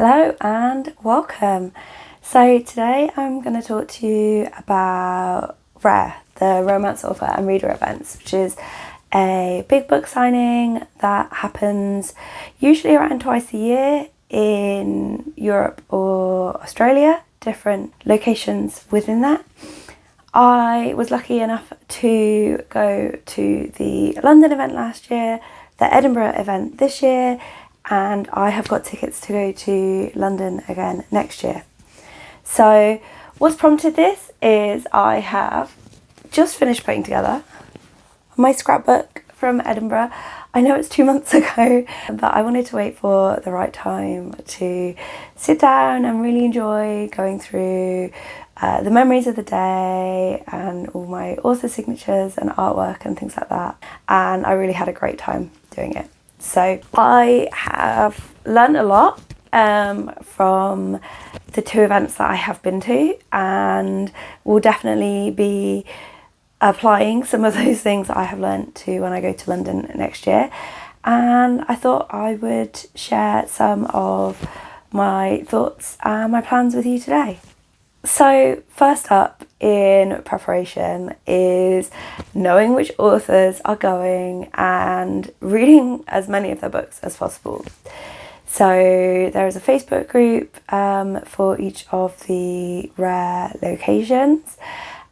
Hello and welcome. So today I'm going to talk to you about RARE, the Romance Author and Reader events, which is a big book signing that happens usually around twice a year in Europe or Australia, different locations within that. I was lucky enough to go to the London event last year, the Edinburgh event this year, and I have got tickets to go to London again next year. So what's prompted this is I have just finished putting together my scrapbook from Edinburgh. I know it's 2 months ago, but I wanted to wait for the right time to sit down and really enjoy going through the memories of the day and all my author signatures and artwork and things like that. And I really had a great time doing it. So I have learned a lot from the two events that I have been to, and will definitely be applying some of those things that I have learned to when I go to London next year. And I thought I would share some of my thoughts and my plans with you today. So first up in preparation is knowing which authors are going and reading as many of their books as possible. So there is a Facebook group for each of the RARE locations,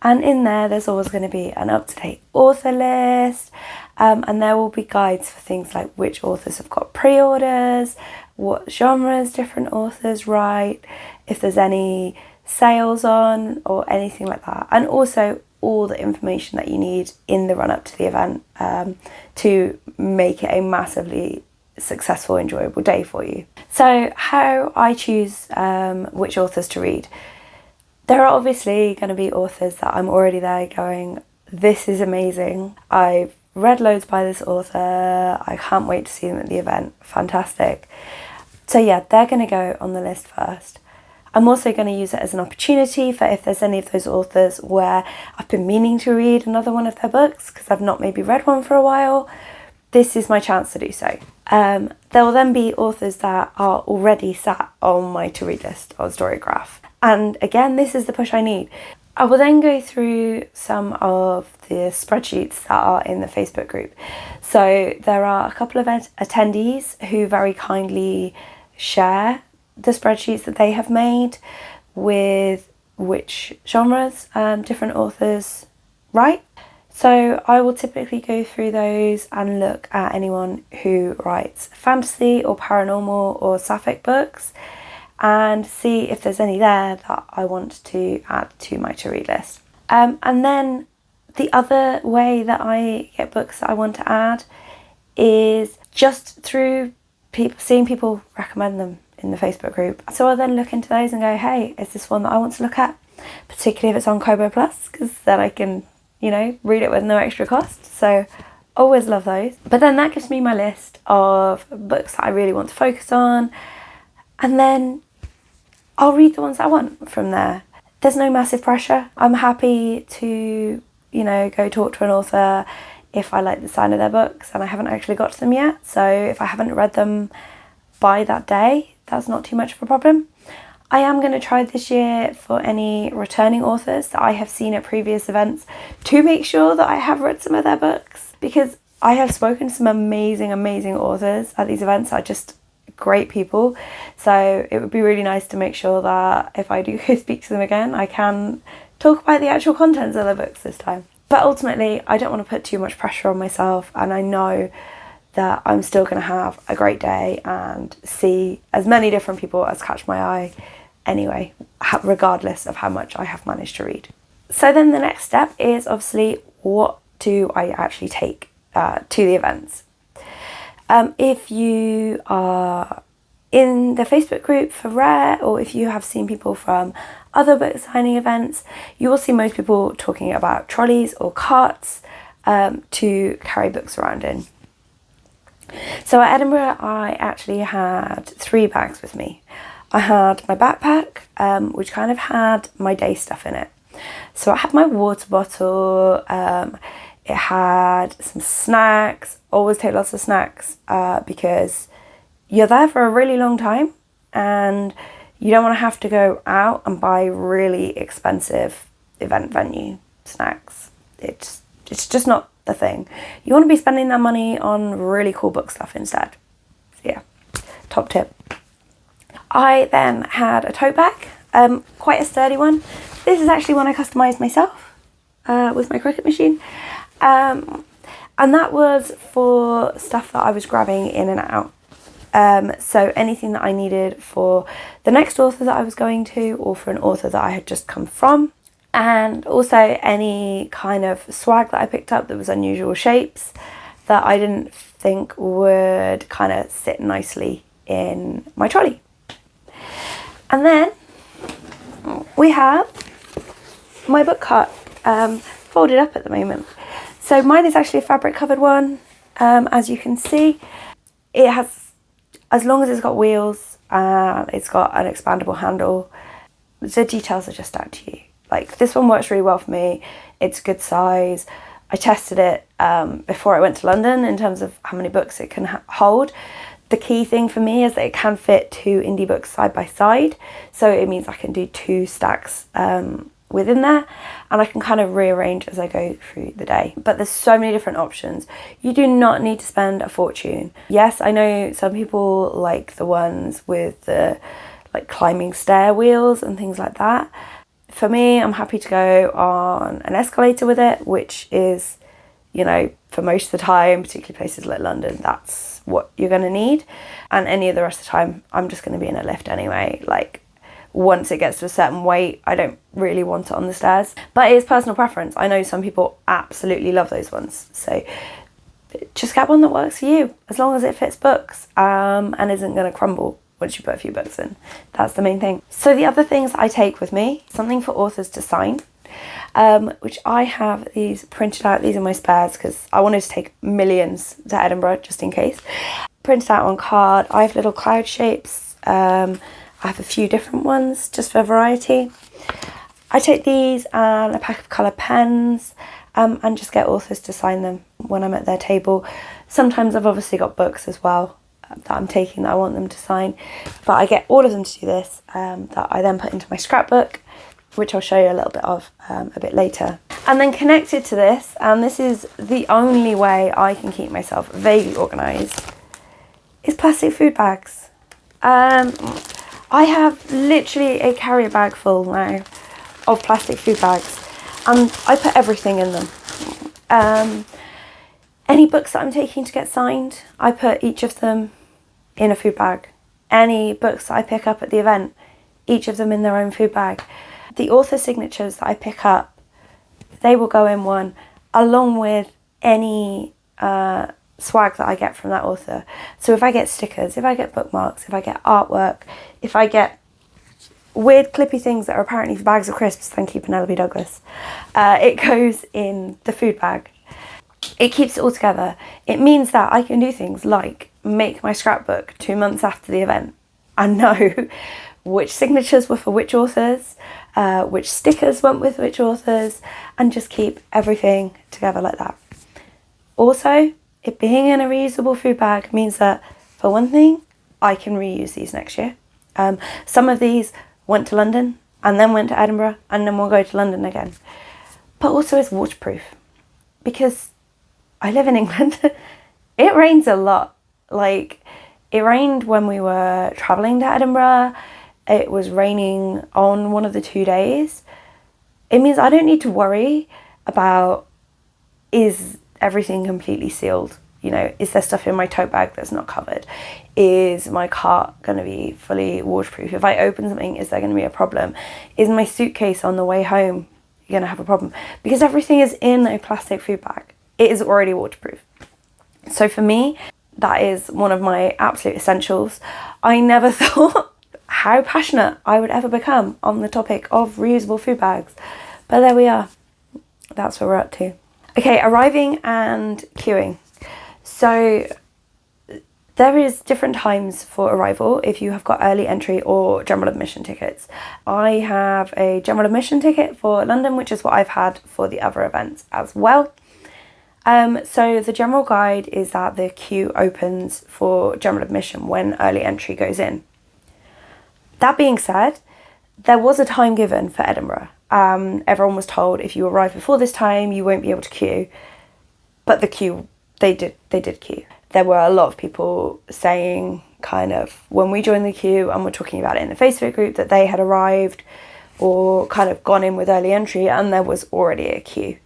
and in there's always going to be an up-to-date author list, and there will be guides for things like which authors have got pre-orders, what genres different authors write, if there's any sales on or anything like that, and also all the information that you need in the run-up to the event to make it a massively successful, enjoyable day for you. So how I choose which authors to read. There are obviously going to be authors that I'm already there going, this is amazing, I've read loads by this author, I can't wait to see them at the event, fantastic. So yeah, they're going to go on the list first. I'm also going to use it as an opportunity for if there's any of those authors where I've been meaning to read another one of their books because I've not maybe read one for a while. This is my chance to do so. There will then be authors that are already sat on my to-read list on Storygraph. And again, this is the push I need. I will then go through some of the spreadsheets that are in the Facebook group. So there are a couple of attendees who very kindly share the spreadsheets that they have made with which genres different authors write. So I will typically go through those and look at anyone who writes fantasy or paranormal or sapphic books and see if there's any there that I want to add to my to-read list. And then the other way that I get books that I want to add is just through seeing people recommend them in the Facebook group. So I'll then look into those and go, hey, is this one that I want to look at? Particularly if it's on Kobo Plus, because then I can, read it with no extra cost. So always love those. But then that gives me my list of books that I really want to focus on. And then I'll read the ones that I want from there. There's no massive pressure. I'm happy to, go talk to an author if I like the sound of their books and I haven't actually got to them yet. So if I haven't read them by that day, that's not too much of a problem. I am going to try this year for any returning authors that I have seen at previous events to make sure that I have read some of their books, because I have spoken to some amazing authors at these events that are just great people. So it would be really nice to make sure that if I do go speak to them again, I can talk about the actual contents of their books this time. But ultimately, I don't want to put too much pressure on myself, and I know that I'm still going to have a great day and see as many different people as catch my eye anyway, regardless of how much I have managed to read. So then the next step is obviously, what do I actually take to the events? If you are in the Facebook group for RARE, or if you have seen people from other book signing events, you will see most people talking about trolleys or carts to carry books around in. So at Edinburgh, I actually had 3 bags with me. I had my backpack, which kind of had my day stuff in it. So I had my water bottle, it had some snacks, always take lots of snacks because you're there for a really long time and you don't want to have to go out and buy really expensive event venue snacks. It's just not the thing. You want to be spending that money on really cool book stuff instead. So yeah, top tip. I then had a tote bag, quite a sturdy one. This is actually one I customised myself with my Cricut machine. And that was for stuff that I was grabbing in and out. So anything that I needed for the next author that I was going to, or for an author that I had just come from. And also any kind of swag that I picked up that was unusual shapes that I didn't think would kind of sit nicely in my trolley. And then we have my book cart folded up at the moment. So mine is actually a fabric covered one. As you can see, it has, as long as it's got wheels, it's got an expandable handle. The details are just down to you. Like, this one works really well for me. It's a good size. I tested it before I went to London in terms of how many books it can hold. The key thing for me is that it can fit 2 indie books side by side. So it means I can do 2 stacks within there, and I can kind of rearrange as I go through the day. But there's so many different options. You do not need to spend a fortune. Yes, I know some people like the ones with the like climbing stair wheels and things like that. For me, I'm happy to go on an escalator with it, which is, you know, for most of the time, particularly places like London, that's what you're going to need. And any of the rest of the time, I'm just going to be in a lift anyway. Like, once it gets to a certain weight, I don't really want it on the stairs. But it is personal preference. I know some people absolutely love those ones. So just get one that works for you, as long as it fits books and isn't going to crumble once you put a few books in. That's the main thing. So the other things I take with me, something for authors to sign, which I have these printed out. These are my spares because I wanted to take millions to Edinburgh just in case. Printed out on card. I have little cloud shapes. I have a few different ones just for variety. I take these and a pack of colour pens and just get authors to sign them when I'm at their table. Sometimes I've obviously got books as well that I'm taking that I want them to sign, but I get all of them to do this, that I then put into my scrapbook, which I'll show you a little bit of a bit later. And then connected to this, and this is the only way I can keep myself vaguely organised, is plastic food bags. I have literally a carrier bag full now of plastic food bags, and I put everything in them. Any books that I'm taking to get signed, I put each of them in a food bag. Any books that I pick up at the event, each of them in their own food bag. The author signatures that I pick up, they will go in one, along with any swag that I get from that author. So if I get stickers, if I get bookmarks, if I get artwork, if I get weird clippy things that are apparently for bags of crisps, thank you Penelope Douglas, it goes in the food bag. It keeps it all together. It means that I can do things like make my scrapbook 2 months after the event and know which signatures were for which authors, which stickers went with which authors, and just keep everything together like that. Also, it being in a reusable food bag means that, for one thing, I can reuse these next year. Some of these went to London and then went to Edinburgh and then will go to London again. But also it's waterproof because I live in England. It rains a lot. Like, it rained when we were travelling to Edinburgh. It was raining on one of the 2 days. It means I don't need to worry about, is everything completely sealed? You know, is there stuff in my tote bag that's not covered? Is my cart going to be fully waterproof? If I open something, is there going to be a problem? Is my suitcase on the way home going to have a problem? Because everything is in a plastic food bag. It is already waterproof. So for me, that is one of my absolute essentials. I never thought how passionate I would ever become on the topic of reusable food bags. But there we are. That's what we're up to. Okay, arriving and queuing. So there is different times for arrival if you have got early entry or general admission tickets. I have a general admission ticket for London, which is what I've had for the other events as well. So the general guide is that the queue opens for general admission when early entry goes in. That being said, there was a time given for Edinburgh. Everyone was told if you arrive before this time, you won't be able to queue. But the queue, they did queue. There were a lot of people saying kind of when we joined the queue and we're talking about it in the Facebook group that they had arrived or kind of gone in with early entry and there was already a queue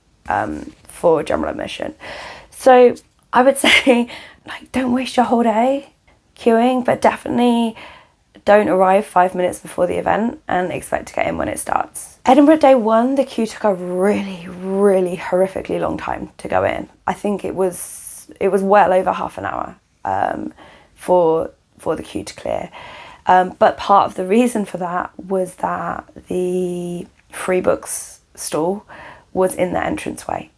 for general admission. So I would say, like, don't waste your whole day queuing, but definitely don't arrive 5 minutes before the event and expect to get in when it starts. Edinburgh Day 1, the queue took a really, really horrifically long time to go in. I think it was well over half an hour for the queue to clear. But part of the reason for that was that the free books stall was in the entranceway.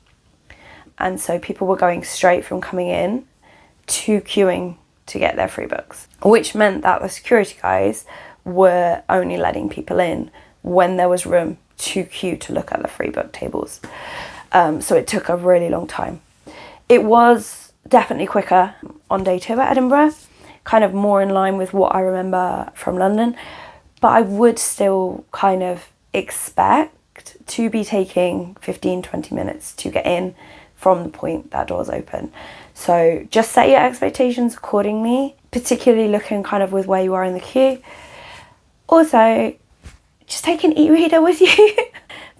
And so people were going straight from coming in to queuing to get their free books, which meant that the security guys were only letting people in when there was room to queue to look at the free book tables. So it took a really long time. It was definitely quicker on day 2 at Edinburgh, kind of more in line with what I remember from London, but I would still kind of expect to be taking 15-20 minutes to get in from the point that doors open. So just set your expectations accordingly, particularly looking kind of with where you are in the queue. Also, just take an e-reader with you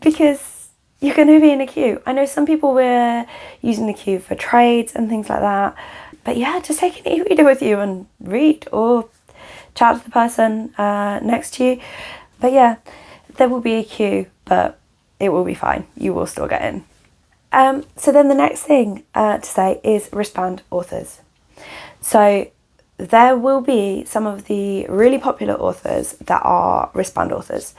because you're going to be in a queue. I know some people were using the queue for trades and things like that, but yeah, just take an e-reader with you and read or chat to the person next to you. But yeah, there will be a queue, but it will be fine. You will still get in. So then the next thing to say is wristband authors. So there will be some of the really popular authors that are wristband authors.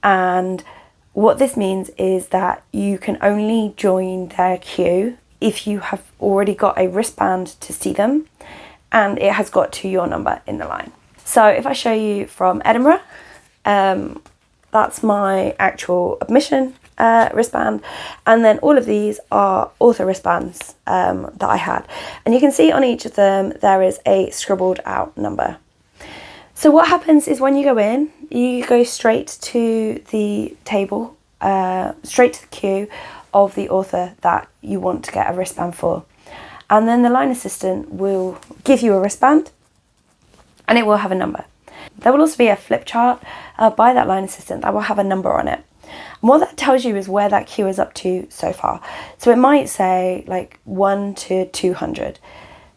And what this means is that you can only join their queue if you have already got a wristband to see them and it has got to your number in the line. So if I show you from Edinburgh, that's my actual admission wristband, and then all of these are author wristbands that I had, and you can see on each of them there is a scribbled out number. So what happens is when you go in, you go straight to the table, straight to the queue of the author that you want to get a wristband for, and then the line assistant will give you a wristband and it will have a number. There will also be a flip chart by that line assistant that will have a number on it. And what that tells you is where that queue is up to so far. So it might say like 1 to 200.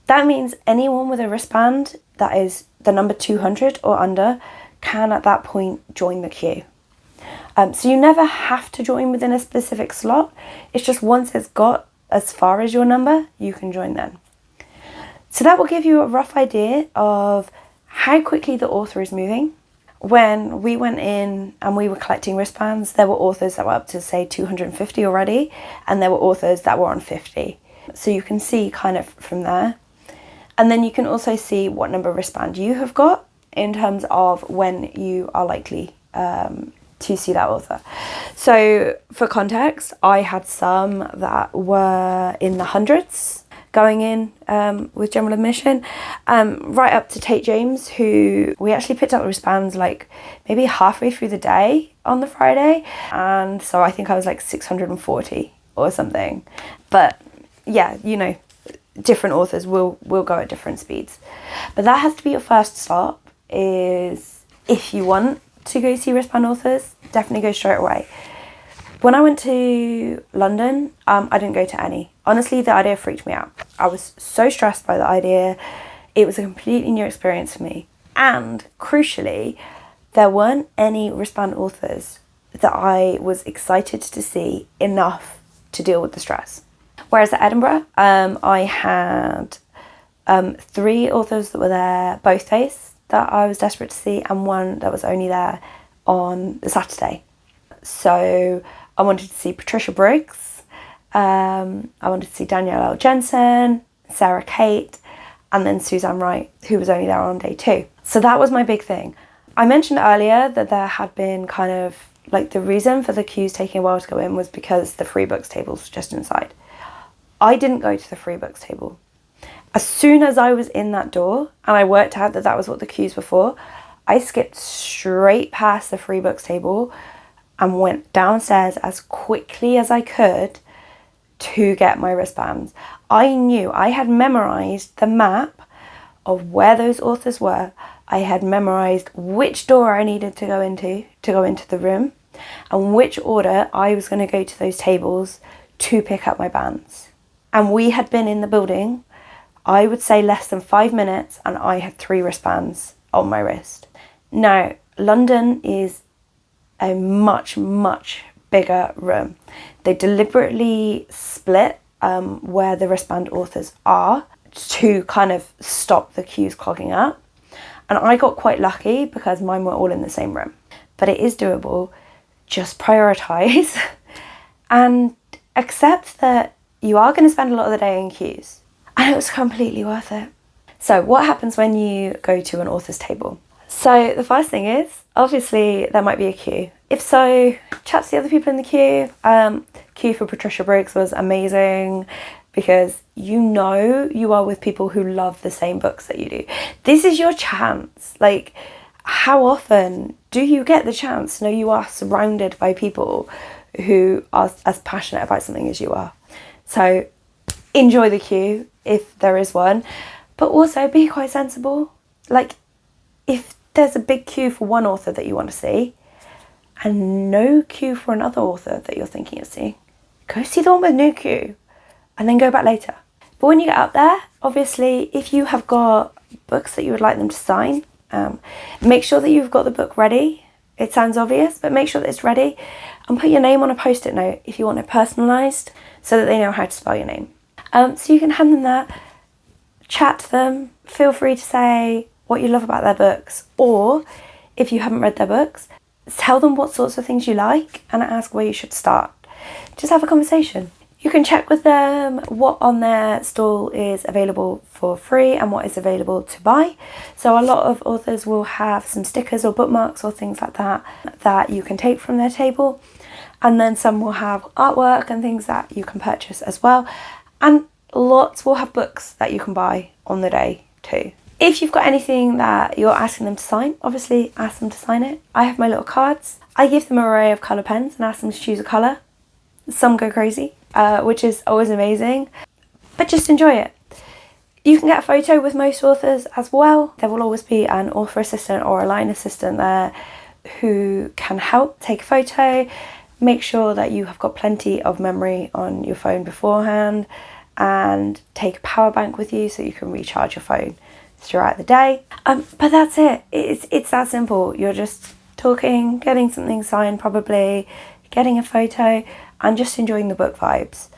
That means anyone with a wristband that is the number 200 or under can at that point join the queue. So you never have to join within a specific slot. It's just once it's got as far as your number, you can join then. So that will give you a rough idea of how quickly the author is moving. When we went in and we were collecting wristbands, there were authors that were up to say 250 already, and there were authors that were on 50. So you can see kind of from there. And then you can also see what number wristband you have got in terms of when you are likely to see that author. So for context, I had some that were in the hundreds going in with general admission, right up to Tate James, who we actually picked up the wristbands like maybe halfway through the day on the Friday, and so I think I was like 640 or something. But yeah, you know, different authors will go at different speeds. But that has to be your first stop, is if you want to go see wristband authors, definitely go straight away. When I went to London, I didn't go to any. Honestly, the idea freaked me out. I was so stressed by the idea. It was a completely new experience for me. And crucially, there weren't any wristband authors that I was excited to see enough to deal with the stress. Whereas at Edinburgh, I had 3 authors that were there both days that I was desperate to see, and one that was only there on the Saturday. So I wanted to see Patricia Briggs, I wanted to see Danielle L. Jensen, Sarah Kate, and then Suzanne Wright, who was only there on day 2. So that was my big thing. I mentioned earlier that there had been kind of like the reason for the queues taking a while to go in was because the free books table was just inside. I didn't go to the free books table. As soon as I was in that door and I worked out that that was what the queues were for, I skipped straight past the free books table and went downstairs as quickly as I could to get my wristbands. I knew, I had memorised the map of where those authors were. I had memorised which door I needed to go into the room, and which order I was going to go to those tables to pick up my bands. And we had been in the building, I would say less than 5 minutes, and I had 3 wristbands on my wrist. Now, London is a much, much bigger room. They deliberately split where the wristband authors are to kind of stop the queues clogging up. And I got quite lucky because mine were all in the same room. But it is doable. Just prioritise and accept that you are going to spend a lot of the day in queues. And it was completely worth it. So what happens when you go to an author's table? So the first thing is, obviously there might be a queue. If so, chat to the other people in the queue. Queue for Patricia Briggs was amazing because you know you are with people who love the same books that you do. This is your chance. Like, how often do you get the chance to know you are surrounded by people who are as passionate about something as you are? So enjoy the queue if there is one, but also be quite sensible. Like, if there's a big queue for one author that you want to see and no queue for another author that you're thinking of seeing, go see the one with no queue and then go back later. But when you get up there, obviously, if you have got books that you would like them to sign, make sure that you've got the book ready. It sounds obvious, but make sure that it's ready, and put your name on a post-it note if you want it personalised so that they know how to spell your name. So you can hand them that, chat to them, feel free to say what you love about their books, or if you haven't read their books, tell them what sorts of things you like and ask where you should start. Just have a conversation. You can check with them what on their stall is available for free and what is available to buy. So a lot of authors will have some stickers or bookmarks or things like that that you can take from their table. And then some will have artwork and things that you can purchase as well. And lots will have books that you can buy on the day too. If you've got anything that you're asking them to sign, obviously ask them to sign it. I have my little cards. I give them an array of colour pens and ask them to choose a colour. Some go crazy, which is always amazing, but just enjoy it. You can get a photo with most authors as well. There will always be an author assistant or a line assistant there who can help take a photo. Make sure that you have got plenty of memory on your phone beforehand, and take a power bank with you so you can recharge your phone throughout the day. But that's it. It's that simple. You're just talking, getting something signed probably, getting a photo, and just enjoying the book vibes.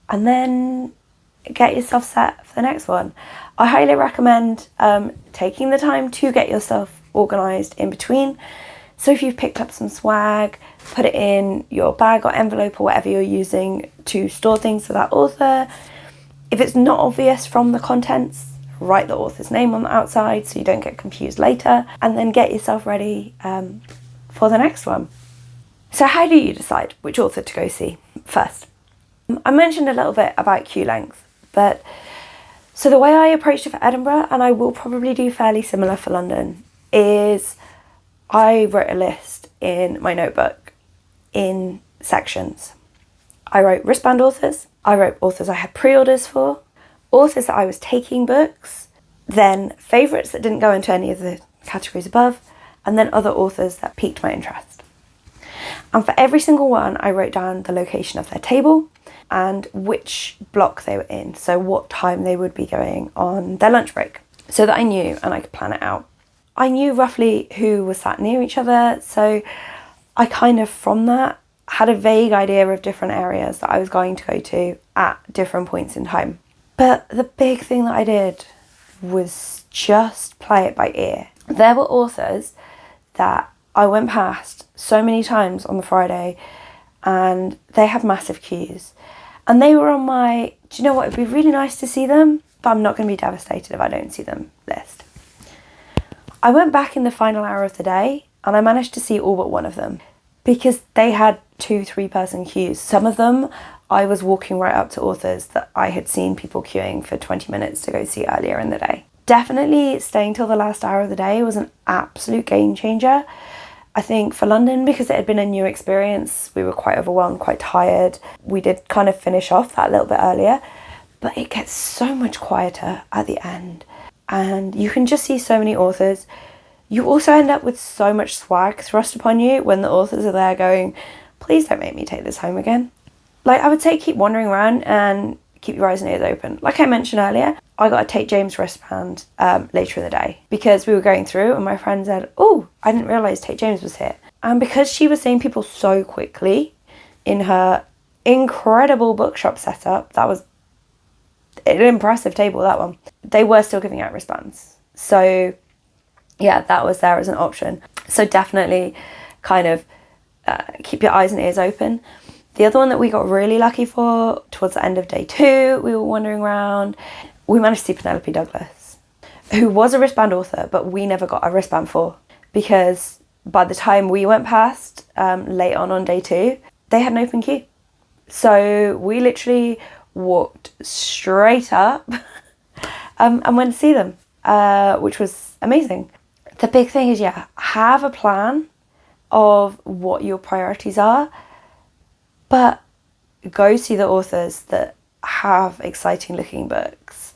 And then get yourself set for the next one. I highly recommend taking the time to get yourself organised in between. So if you've picked up some swag, put it in your bag or envelope or whatever you're using to store things for that author. If it's not obvious from the contents, write the author's name on the outside so you don't get confused later, and then get yourself ready for the next one. So how do you decide which author to go see first? I mentioned a little bit about queue length, but so the way I approached it for Edinburgh, and I will probably do fairly similar for London, is I wrote a list in my notebook in sections. I wrote wristband authors, I wrote authors I had pre-orders for, authors that I was taking books, then favourites that didn't go into any of the categories above, and then other authors that piqued my interest. And for every single one, I wrote down the location of their table and which block they were in, so what time they would be going on their lunch break, so that I knew and I could plan it out. I knew roughly who was sat near each other, so I kind of, from that, had a vague idea of different areas that I was going to go to at different points in time. But the big thing that I did was just play it by ear. There were authors that I went past so many times on the Friday and they have massive queues. And they were on my, do you know what, it'd be really nice to see them, but I'm not going to be devastated if I don't see them list. I went back in the final hour of the day and I managed to see all but one of them because they had 2-3 person queues. Some of them I was walking right up to authors that I had seen people queuing for 20 minutes to go see earlier in the day. Definitely staying till the last hour of the day was an absolute game changer. I think for London, because it had been a new experience, we were quite overwhelmed, quite tired. We did kind of finish off that a little bit earlier, but it gets so much quieter at the end. And you can just see so many authors. You also end up with so much swag thrust upon you when the authors are there going, please don't make me take this home again. Like, I would say keep wandering around and keep your eyes and ears open. Like I mentioned earlier, I got a Tate James wristband later in the day because we were going through and my friend said, oh, I didn't realise Tate James was here. And because she was seeing people so quickly in her incredible bookshop setup, that was an impressive table, that one. They were still giving out wristbands. So yeah, that was there as an option. So definitely kind of keep your eyes and ears open. The other one that we got really lucky for, towards the end of day 2, we were wandering around. We managed to see Penelope Douglas, who was a wristband author, but we never got a wristband for, because by the time we went past, late on day 2, they had an open queue. So we literally walked straight up and went to see them, which was amazing. The big thing is, have a plan of what your priorities are, but go see the authors that have exciting looking books.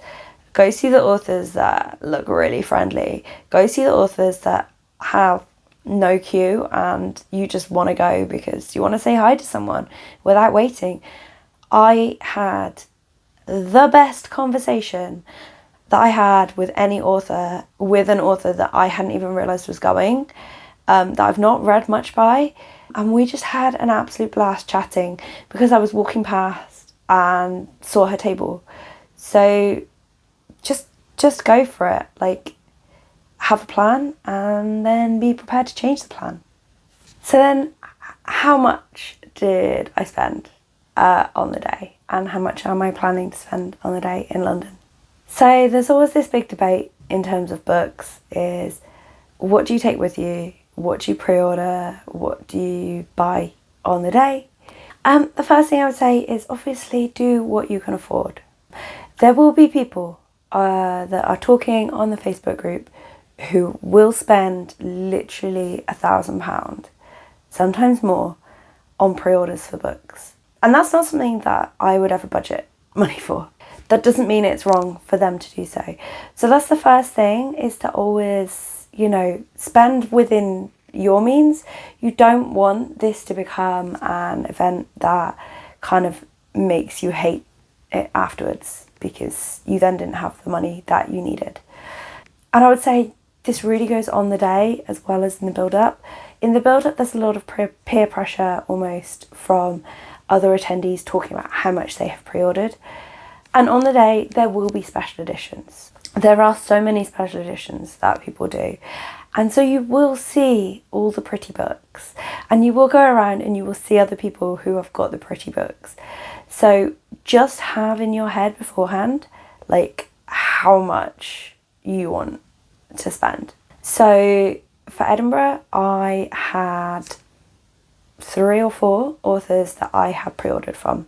Go see the authors that look really friendly. Go see the authors that have no queue and you just want to go because you want to say hi to someone without waiting. I had the best conversation that I had with any author, with an author that I hadn't even realised was going, that I've not read much by. And we just had an absolute blast chatting because I was walking past and saw her table. So just go for it. Like, have a plan and then be prepared to change the plan. So then, how much did I spend on the day? And how much am I planning to spend on the day in London? So there's always this big debate in terms of books is, what do you take with you? What do you pre-order? What do you buy on the day? The first thing I would say is obviously do what you can afford. There will be people that are talking on the Facebook group who will spend literally £1,000, sometimes more, on pre-orders for books. And that's not something that I would ever budget money for. That doesn't mean it's wrong for them to do so. So that's the first thing, is to always, spend within your means. You don't want this to become an event that kind of makes you hate it afterwards because you then didn't have the money that you needed. And I would say this really goes on the day as well as in the build-up. In the build-up, there's a lot of peer pressure almost from other attendees talking about how much they have pre-ordered. And on the day, there will be special editions. There are so many special editions that people do. And so you will see all the pretty books and you will go around and you will see other people who have got the pretty books. So just have in your head beforehand, like, how much you want to spend. So for Edinburgh, I had 3 or 4 authors that I had pre-ordered from.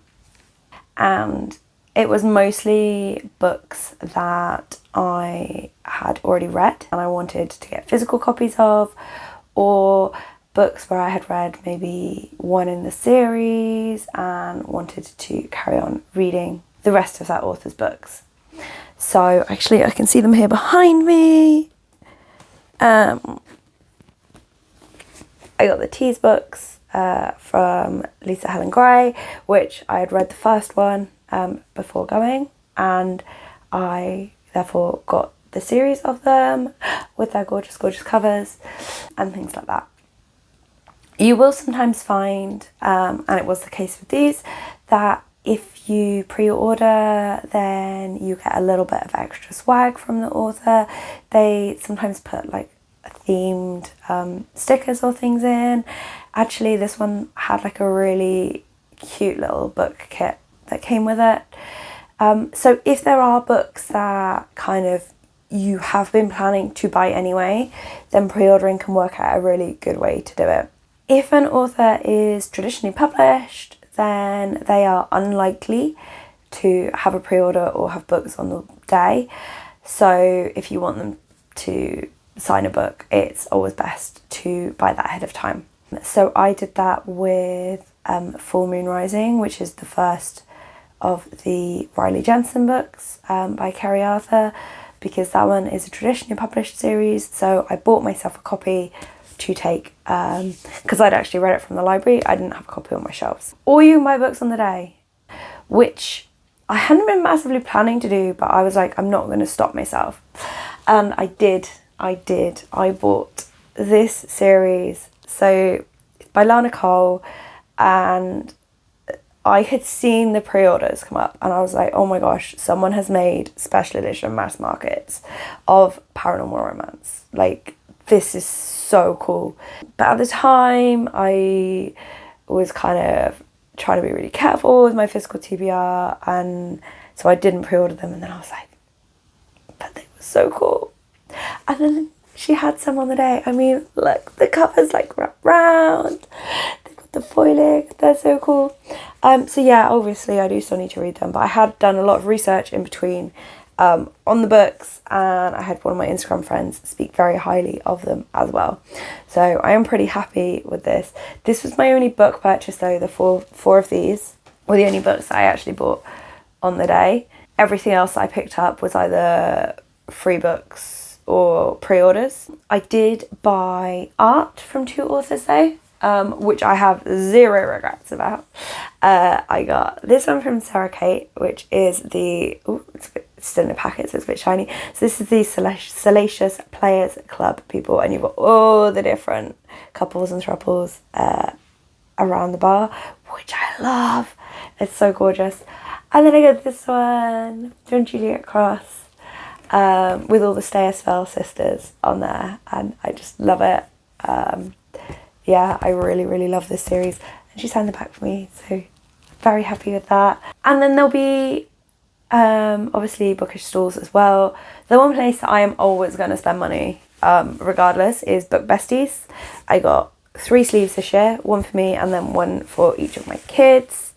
And it was mostly books that I had already read and I wanted to get physical copies of, or books where I had read maybe one in the series and wanted to carry on reading the rest of that author's books. So actually I can see them here behind me. I got the Tease books from Lisa Helen Gray, which I had read the first one before going, and I therefore got the series of them with their gorgeous covers and things like that. You will sometimes find, and it was the case with these, that if you pre-order then you get a little bit of extra swag from the author. They sometimes put like themed stickers or things in. Actually, this one had like a really cute little book kit that came with it. So if there are books that kind of you have been planning to buy anyway, then pre-ordering can work out a really good way to do it. If an author is traditionally published, then they are unlikely to have a pre-order or have books on the day. So if you want them to sign a book, it's always best to buy that ahead of time. So I did that with Full Moon Rising, which is the first of the Riley Jensen books by Kerry Arthur, because that one is a traditionally published series. So I bought myself a copy to take, because I'd actually read it from the library. I didn't have a copy on my shelves. Or you can buy books on the day, which I hadn't been massively planning to do, but I was like, I'm not going to stop myself. And I did. I bought this series. So it's by Lana Cole, and I had seen the pre-orders come up and I was like, oh my gosh, someone has made special edition mass markets of paranormal romance. Like, this is so cool. But at the time, I was kind of trying to be really careful with my physical TBR, and so I didn't pre-order them. And then I was like, but they were so cool. And then she had some on the day. I mean, look, the cover's like wrapped round. They've got the foiling. They're so cool. So yeah, obviously I do still need to read them, but I had done a lot of research in between on the books, and I had one of my Instagram friends speak very highly of them as well. So I am pretty happy with this. This was my only book purchase though. The four of these were the only books that I actually bought on the day. Everything else I picked up was either free books or pre-orders. I did buy art from 2 authors though, which I have zero regrets about. I got this one from Sarah Kate, which is the, it's still in the packet, so it's a bit shiny. So this is the Salacious Players Club people, and you've got all the different couples and throuples around the bar, which I love. It's so gorgeous. And then I got this one from Juliet Cross, with all the Stay a Spell sisters on there, and I just love it. Yeah, I really, really love this series, and she signed the back for me, so very happy with that. And then there'll be obviously bookish stalls as well. The one place that I am always going to spend money regardless is Book Besties. I got 3 sleeves this year, one for me and then one for each of my kids.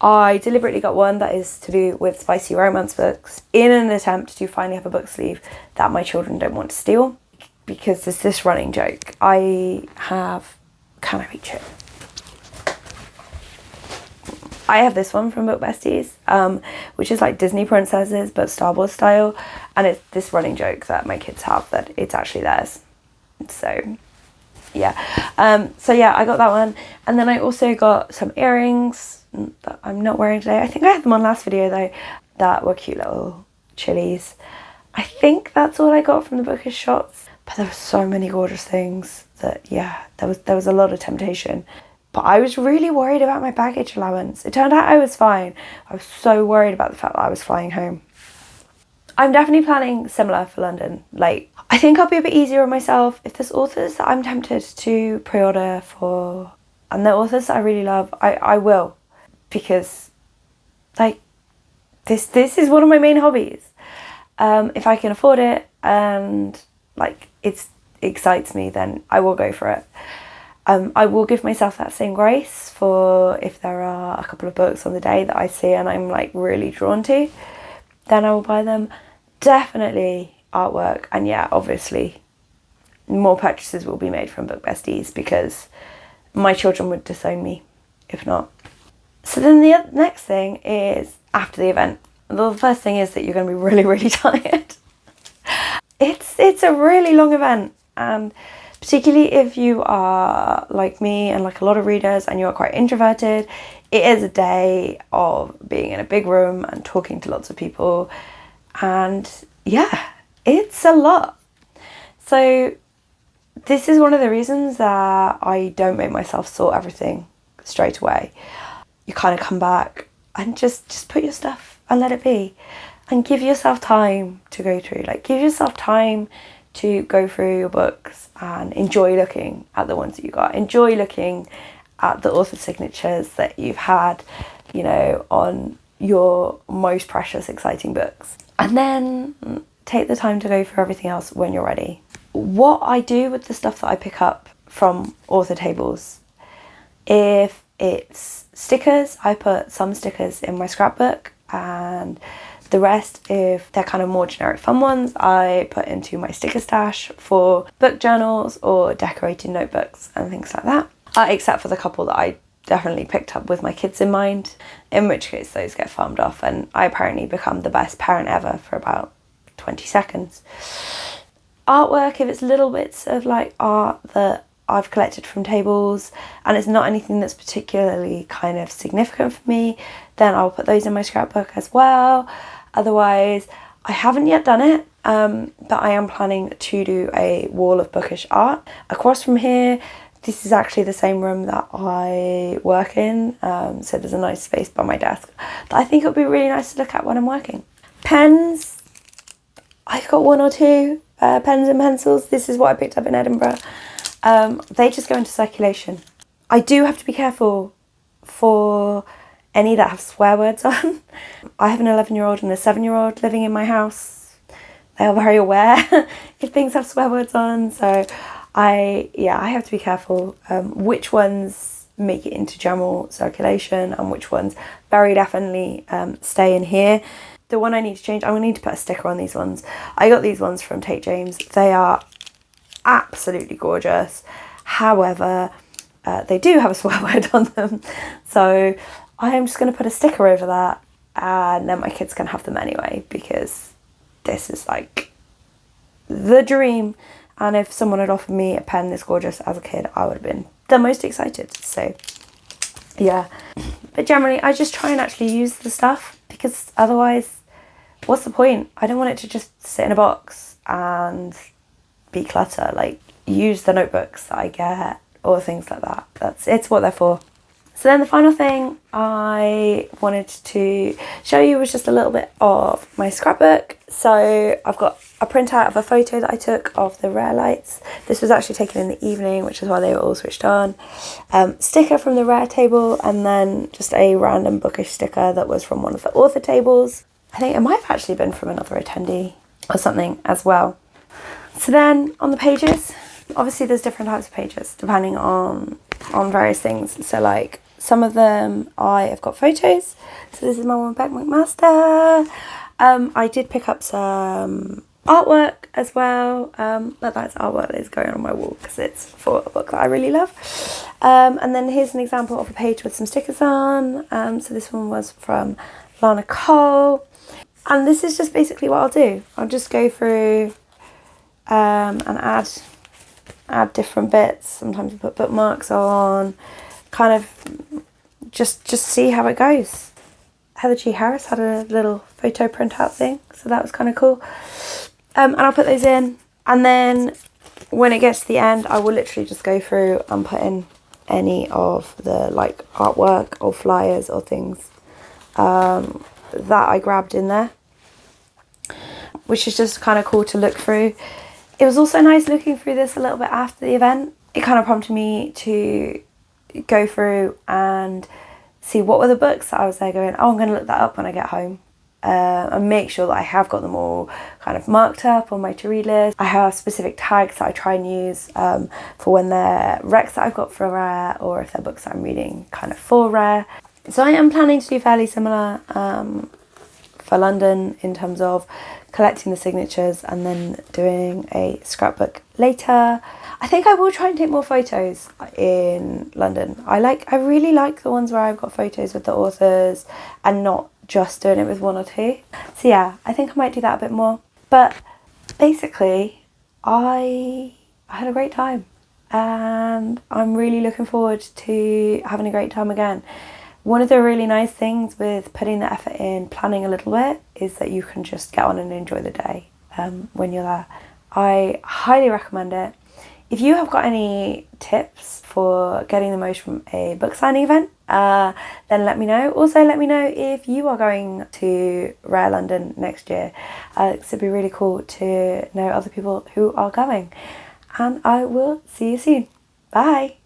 I deliberately got one that is to do with spicy romance books in an attempt to finally have a book sleeve that my children don't want to steal, because there's this running joke. Can I reach it? I have this one from Book Besties, which is like Disney princesses but Star Wars style, and it's this running joke that my kids have that it's actually theirs. So yeah, I got that one, and then I also got some earrings that I'm not wearing today. I think I had them on last video though, that were cute little chilies. I think that's all I got from the bookish shops, but there were so many gorgeous things that, yeah, there was a lot of temptation. But I was really worried about my baggage allowance. It turned out I was fine. I was so worried about the fact that I was flying home. I'm definitely planning similar for London. Like, I think I'll be a bit easier on myself. If there's authors that I'm tempted to pre-order for, and they're authors that I really love, I will. Because, like, this is one of my main hobbies. If I can afford it and, like, it excites me, then I will go for it. I will give myself that same grace for if there are a couple of books on the day that I see and I'm like really drawn to, then I will buy them. Definitely artwork, and yeah, obviously more purchases will be made from Book Besties because my children would disown me if not. So then the next thing is after the event. The first thing is that you're going to be really, really tired. It's a really long event, and particularly if you are like me and like a lot of readers and you're quite introverted, it is a day of being in a big room and talking to lots of people, and yeah, it's a lot. So this is one of the reasons that I don't make myself sort everything straight away. You kind of come back and just put your stuff and let it be, and give yourself time to go through. Like, give yourself time to go through your books and enjoy looking at the ones that you got. Enjoy looking at the author signatures that you've had, you know, on your most precious, exciting books. And then take the time to go through everything else when you're ready. What I do with the stuff that I pick up from author tables, if it's stickers, I put some stickers in my scrapbook, and The rest, if they're kind of more generic fun ones, I put into my sticker stash for book journals or decorated notebooks and things like that. Except for the couple that I definitely picked up with my kids in mind, in which case those get farmed off, and I apparently become the best parent ever for about 20 seconds. Artwork, if it's little bits of like art that I've collected from tables and it's not anything that's particularly kind of significant for me, then I'll put those in my scrapbook as well. Otherwise, I haven't yet done it, but I am planning to do a wall of bookish art across from here. This is actually the same room that I work in, so there's a nice space by my desk that I think it would be really nice to look at when I'm working. Pens, I've got 1 or 2 pens and pencils. This is what I picked up in Edinburgh. They just go into circulation. I do have to be careful for any that have swear words on. I have an 11-year-old and a 7-year-old living in my house. They are very aware if things have swear words on, so I have to be careful which ones make it into general circulation and which ones very definitely stay in here. The one I need to change, I'm going to need to put a sticker on these ones. I got these ones from Tate James. They are absolutely gorgeous. However, they do have a swear word on them. So I am just going to put a sticker over that, and then my kids can have them anyway, because this is like the dream. And if someone had offered me a pen this gorgeous as a kid, I would have been the most excited. So yeah, but generally I just try and actually use the stuff, because otherwise what's the point? I don't want it to just sit in a box and be clutter. Like, use the notebooks that I get or things like that. It's what they're for. So then the final thing I wanted to show you was just a little bit of my scrapbook. So I've got a printout of a photo that I took of the Rare lights. This was actually taken in the evening, which is why they were all switched on. Sticker from the Rare table, and then just a random bookish sticker that was from one of the author tables. I think it might have actually been from another attendee or something as well. So then on the pages, obviously there's different types of pages depending on various things. So like some of them I have got photos. So this is my one, Beck McMaster. I did pick up some artwork as well, but that's artwork that is going on my wall because it's for a book that I really love. And then here's an example of a page with some stickers on. So this one was from Lana Cole, and this is just basically what I'll do. I'll just go through and add different bits. Sometimes I put bookmarks on, kind of just see how it goes. Heather G. Harris had a little photo printout thing, so that was kind of cool. And I'll put those in, and then when it gets to the end, I will literally just go through and put in any of the like artwork or flyers or things that I grabbed in there, which is just kind of cool to look through. It was also nice looking through this a little bit after the event. It kind of prompted me to go through and see what were the books that I was there going, oh, I'm going to look that up when I get home. And make sure that I have got them all kind of marked up on my to-read list. I have specific tags that I try and use for when they're recs that I've got for Rare, or if they're books that I'm reading kind of for Rare. So I am planning to do fairly similar for London in terms of collecting the signatures and then doing a scrapbook later. I think I will try and take more photos in London. I really like the ones where I've got photos with the authors and not just doing it with one or two. So yeah, I think I might do that a bit more. But basically, I had a great time, and I'm really looking forward to having a great time again. One of the really nice things with putting the effort in, planning a little bit, is that you can just get on and enjoy the day when you're there. I highly recommend it. If you have got any tips for getting the most from a book signing event, then let me know. Also, let me know if you are going to Rare London next year. It'd be really cool to know other people who are going. And I will see you soon. Bye.